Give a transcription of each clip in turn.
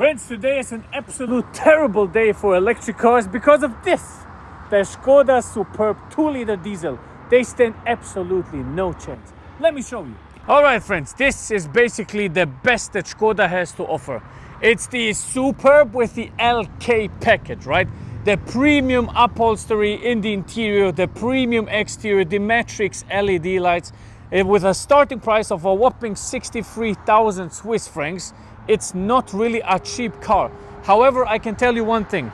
Friends, today is an absolute terrible day for electric cars because of this. The ŠKODA Superb 2-liter diesel. They stand absolutely no chance. Let me show you. All right, friends, this is basically the best that ŠKODA has to offer. It's the Superb with the LK package, right? The premium upholstery in the interior, the premium exterior, the matrix LED lights, with a starting price of a whopping 63,000 Swiss francs. It's not really a cheap car. However, I can tell you one thing.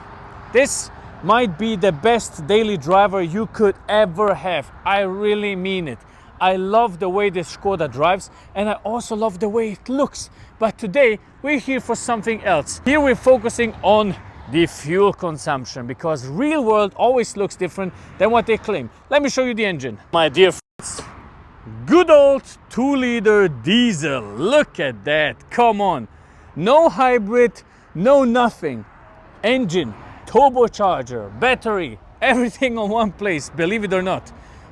This might be the best daily driver you could ever have. I really mean it. I love the way this ŠKODA drives, and I also love the way it looks. But today we're here for something else. Here we're focusing on the fuel consumption, because real world always looks different than what they claim. Let me show you the engine. My dear friends, good old 2-liter diesel. Look at that. Come on. No hybrid, no nothing. Engine, turbocharger, battery, everything on one place, believe it or not.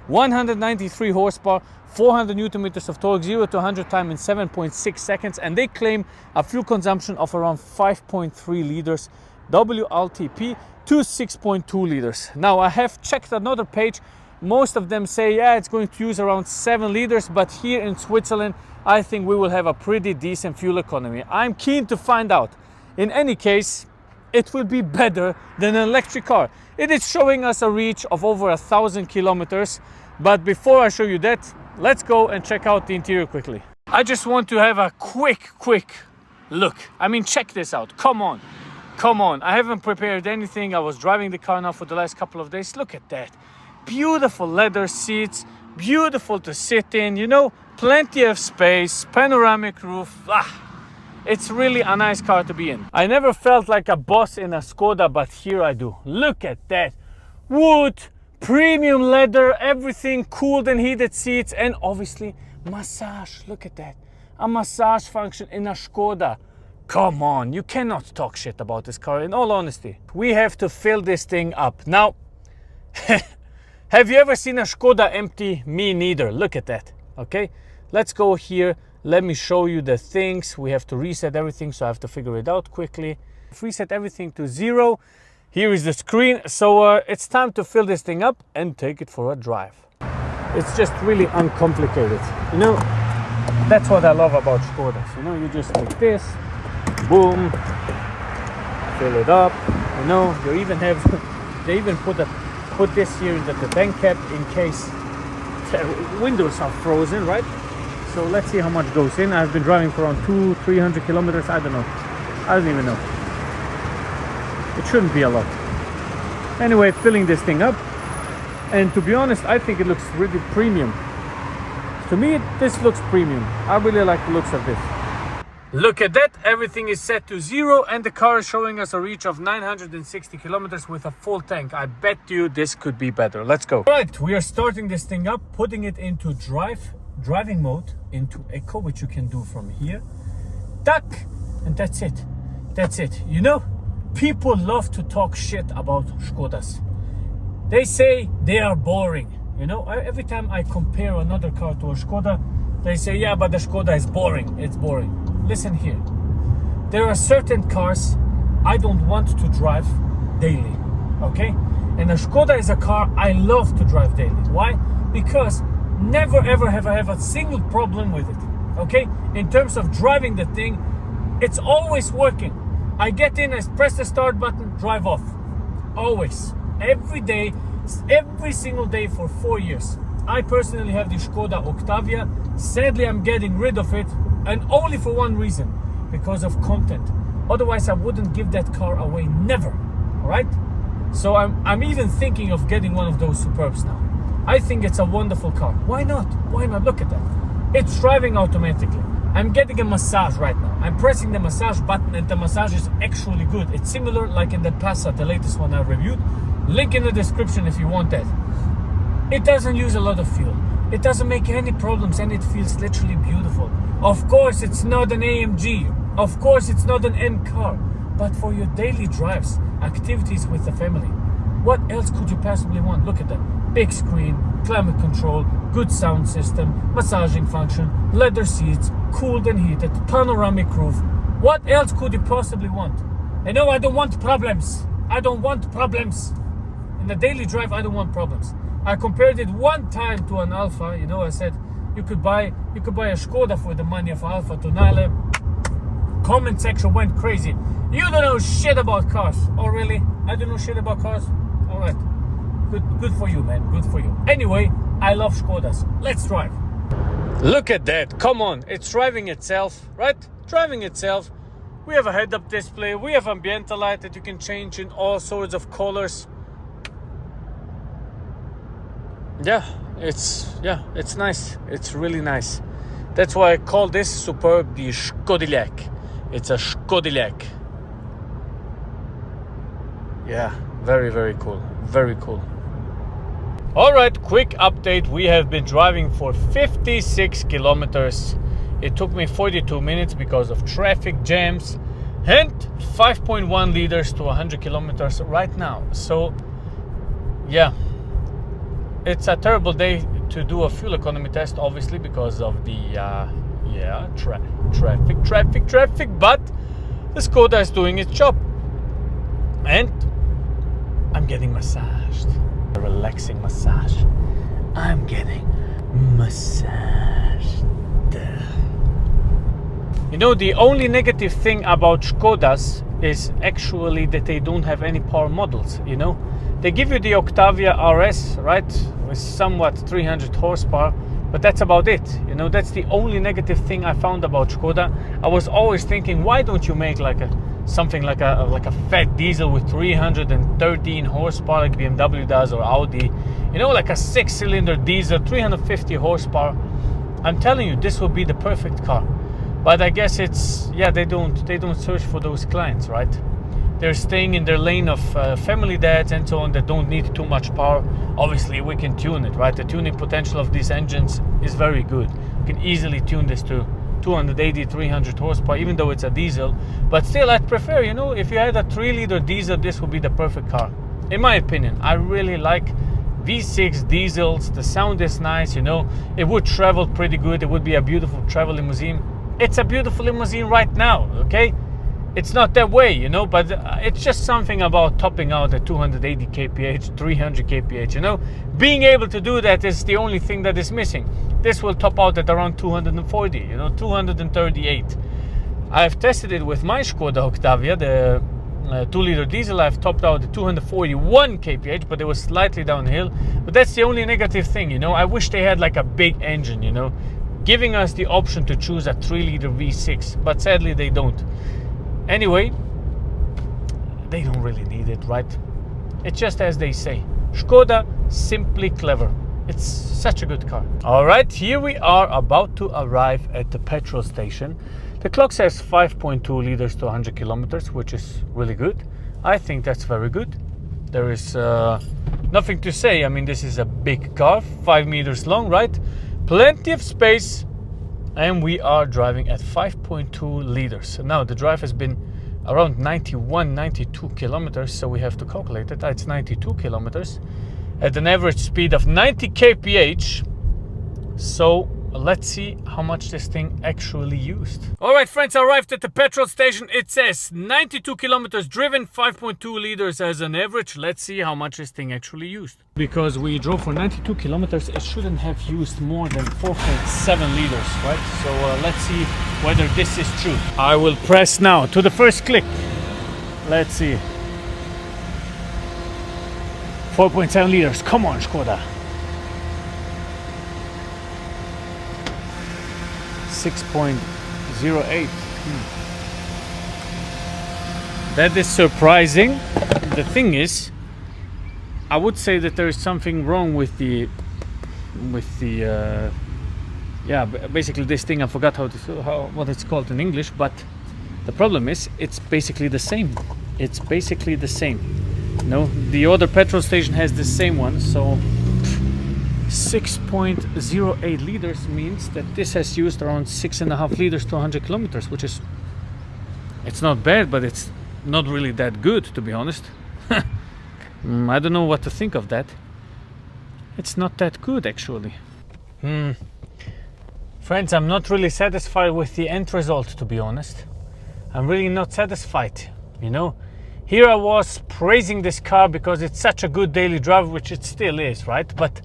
193 horsepower, 400 newton meters of torque, 0 to 100 time in 7.6 seconds, and they claim a fuel consumption of around 5.3 liters WLTP to 6.2 liters. Now, I have checked another page. Most of them say, yeah, it's going to use around 7 liters, but here in Switzerland, I think we will have a pretty decent fuel economy. I'm keen to find out. In any case, it will be better than an electric car. It is showing us a reach of over 1,000 kilometers. But before I show you that, let's go and check out the interior quickly. I just want to have a quick look. I mean, check this out. Come on. I haven't prepared anything. I was driving the car now for the last couple of days. Look at that. Beautiful leather seats, beautiful to sit in, you know, plenty of space, panoramic roof. It's really a nice car to be in. I never felt like a boss in a Skoda, but here I do. Look at that. Wood, premium leather, everything, cooled and heated seats, and obviously massage. Look at that. A massage function in a Skoda. Come on, you cannot talk shit about this car, in all honesty. We have to fill this thing up. Now, have you ever seen a Skoda empty? Me neither. Look at that. Okay, let's go here. Let me show you the things. We have to reset everything, so I have to figure it out quickly. Reset everything to 0. Here is the screen. So it's time to fill this thing up and take it for a drive. It's just really uncomplicated. You know, that's what I love about Skodas. You know, you just take this, boom, fill it up. You know, you even have, they even put this here in the tank cap in case the windows are frozen, right? So let's see how much goes in. I've been driving for around 200-300 kilometers. I don't know. I don't even know. It shouldn't be a lot. Anyway, filling this thing up. And to be honest, I think it looks really premium. To me, this looks premium. I really like the looks of this. Look at that. Everything is set to 0 and the car is showing us a reach of 960 kilometers with a full tank. I bet you this could be better. Let's go. All right, we are starting this thing up, putting it into driving mode, into eco, which you can do from here. Duck, and that's it. That's it. You know, people love to talk shit about Škodas. They say they are boring. You know, every time I compare another car to a Škoda, they say, yeah, but the Škoda is boring. It's boring. Listen here. There are certain cars I don't want to drive daily. Okay? And a Škoda is a car I love to drive daily. Why? Because never ever have I have a single problem with it. Okay? In terms of driving the thing, it's always working. I get in, I press the start button, drive off. Always. Every day, every single day for 4 years. I personally have the Škoda Octavia. Sadly, I'm getting rid of it, and only for one reason, because of content. Otherwise, I wouldn't give that car away, never. All right? So I'm even thinking of getting one of those Superbs now. I think it's a wonderful car. Why not? Why not? Look at that. It's driving automatically. I'm getting a massage right now. I'm pressing the massage button and the massage is actually good. It's similar like in the Passat, the latest one I reviewed. Link in the description if you want that. It doesn't use a lot of fuel. It doesn't make any problems and it feels literally beautiful. Of course, it's not an AMG. Of course, it's not an M car. But for your daily drives, activities with the family, what else could you possibly want? Look at that. Big screen, climate control, good sound system, massaging function, leather seats, cooled and heated, panoramic roof. What else could you possibly want? I know I don't want problems. I don't want problems. In the daily drive, I don't want problems. I compared it one time to an Alfa. You know, I said you could buy a Skoda for the money of Alfa Tonale. Comment section went crazy. You don't know shit about cars. Oh really? I don't know shit about cars? Alright. Good for you, man. Good for you. Anyway, I love Skodas. Let's drive. Look at that. Come on. It's driving itself, right? Driving itself. We have a head-up display. We have ambiente light that you can change in all sorts of colors. Yeah, it's nice. It's really nice. That's why I call this Superb the Škodilek. It's a Škodilek. Yeah, very, very cool. Very cool. All right, quick update. We have been driving for 56 kilometers. It took me 42 minutes because of traffic jams, and 5.1 liters to 100 kilometers right now. So, yeah, it's a terrible day to do a fuel economy test, obviously, because of the traffic. But the Skoda is doing its job, and I'm getting massaged. A relaxing massage. I'm getting massaged. You know, the only negative thing about Škodas is actually that they don't have any power models, you know. They give you the Octavia RS, right, with somewhat 300 horsepower, but that's about it. You know, that's the only negative thing I found about Škoda. I was always thinking, why don't you make something like a fat diesel with 313 horsepower like BMW does, or Audi, you know, like a 6-cylinder diesel, 350 horsepower. I'm telling you, this will be the perfect car. But I guess it's, yeah, they don't search for those clients, right? They're staying in their lane of family dads and so on that don't need too much power. Obviously, we can tune it, right? The tuning potential of these engines is very good. You can easily tune this to 280, 300 horsepower, even though it's a diesel. But still, I'd prefer, you know, if you had a 3-liter diesel, this would be the perfect car. In my opinion, I really like V6 diesels. The sound is nice, you know. It would travel pretty good. It would be a beautiful travel limousine. It's a beautiful limousine right now, okay? It's not that way, you know, but it's just something about topping out at 280 kph, 300 kph, you know? Being able to do that is the only thing that is missing. This will top out at around 240, you know, 238. I've tested it with my Skoda Octavia, the 2-liter diesel. I've topped out at 241 kph, but it was slightly downhill. But that's the only negative thing, you know? I wish they had like a big engine, you know, giving us the option to choose a 3-liter V6, but sadly they don't. Anyway, they don't really need it, right? It's just as they say, Škoda, simply clever. It's such a good car. All right, here we are about to arrive at the petrol station. The clock says 5.2 liters to 100 kilometers, which is really good. I think that's very good. There is nothing to say. I mean, this is a big car, 5 meters long, right? Plenty of space, and we are driving at 5.2 liters. Now the drive has been around 92 kilometers, so we have to calculate it. It's 92 kilometers at an average speed of 90 kph. So let's see how much this thing actually used. All right, friends, I arrived at the petrol station. It says 92 kilometers driven, 5.2 liters as an average. Let's see how much this thing actually used. Because we drove for 92 kilometers, it shouldn't have used more than 4.7 liters, right? So let's see whether this is true. I will press now to the first click. Let's see. 4.7 liters. Come on, Skoda. 6.08. That is surprising. The thing is, I would say that there is something wrong with the yeah, basically this thing. I forgot what it's called in English, but the problem is it's basically the same. It's basically the same. You know, the other petrol station has the same one, so 6.08 liters means that this has used around 6.5 liters to 100 kilometers, which is, it's not bad, but it's not really that good, to be honest. I don't know what to think of that. It's not that good, actually. Friends, I'm not really satisfied with the end result, to be honest. I'm really not satisfied, you know. Here I was praising this car because it's such a good daily driver, which it still is, right? But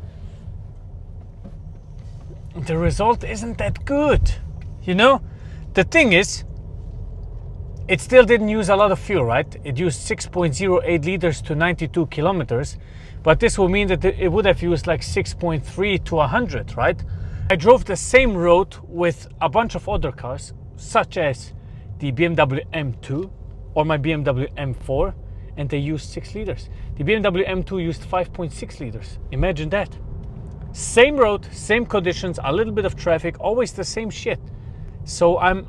the result isn't that good, you know. The thing is, it still didn't use a lot of fuel, right? It used 6.08 liters to 92 kilometers, but this will mean that it would have used like 6.3 to 100, right? I drove the same road with a bunch of other cars, such as the BMW M2 or my BMW M4, and they used 6 liters. The BMW M2 used 5.6 liters. Imagine that. Same road, same conditions, a little bit of traffic, always the same shit. So I'm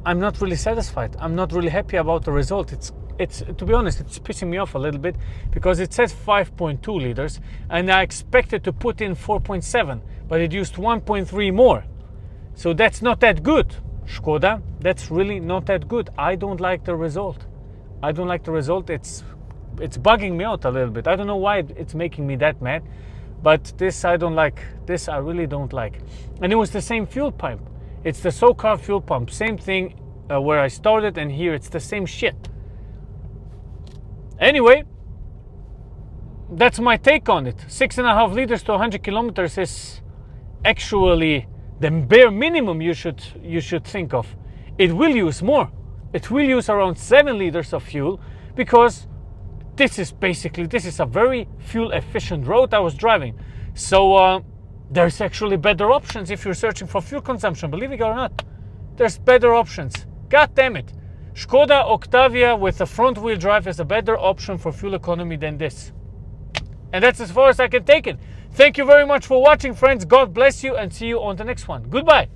not really satisfied. I'm not really happy about the result. It's to be honest, it's pissing me off a little bit because it says 5.2 liters and I expected to put in 4.7, but it used 1.3 more. So that's not that good, Skoda. That's really not that good. I don't like the result. I don't like the result. It's bugging me out a little bit. I don't know why it's making me that mad, but this I don't like. This I really don't like. And it was the same fuel pump. It's the SoCar fuel pump. Same thing where I started, and here it's the same shit. Anyway, that's my take on it. 6.5 liters to 100 kilometers is actually the bare minimum you should think of. It will use more. It will use around 7 liters of fuel because this is a very fuel efficient road I was driving. So there's actually better options if you're searching for fuel consumption. Believe it or not, there's better options. God damn it. Skoda Octavia with a front wheel drive is a better option for fuel economy than this. And that's as far as I can take it. Thank you very much for watching, friends. God bless you and see you on the next one. Goodbye.